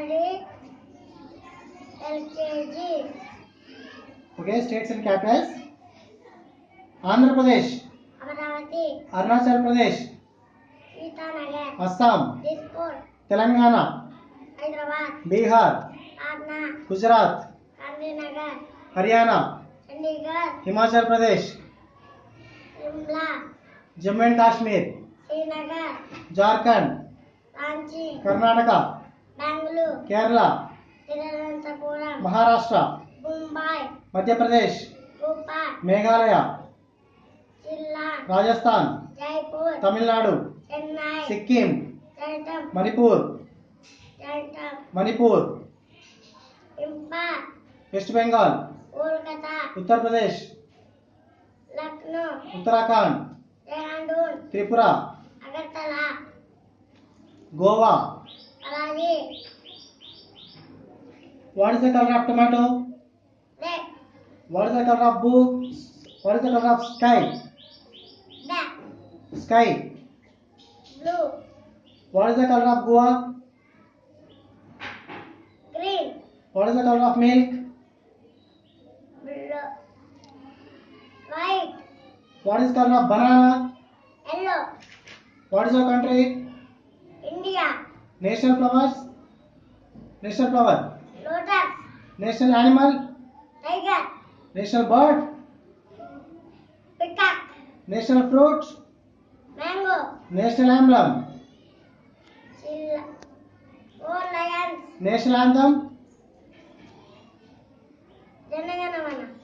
studied LKG. Okay, states and capitals. Andhra Pradesh, Amaravati, Arunachal Pradesh, Itanagar, Assam, Dispur, Telangana, Hyderabad, Bihar, Patna, Gujarat, Gandhinagar, Haryana, Chandigarh, Himachal Pradesh, Shimla, Jammu and Kashmir, Srinagar, Jharkhand, Ranchi, Karnataka, Bangalore, Kerala, Thiruvananthapuram, Maharashtra, Mumbai, Madhya Pradesh, Bhopal, Meghalaya, Shillong, Rajasthan, Jaipur, Tamil Nadu, Chennai, Sikkim, Chatham, Manipur, Imphal, West Bengal, Kolkata, Uttar Pradesh, Lucknow, Uttarakhand, Dehradun, Tripura, Agartala, Goa. Karachi, What is the color of tomato? Red, What is the color of book? What is the color of sky? Black, Sky. Blue, What is the color of guava? Green, What is the color of milk? Blue, White, What is the color of banana? Yellow, What is your country? India, National flowers? National flower. Lotus, National animal? Tiger, National bird? Peacock, National fruit? Mango, National emblem? Four lions, National anthem? Jana Gana Mana.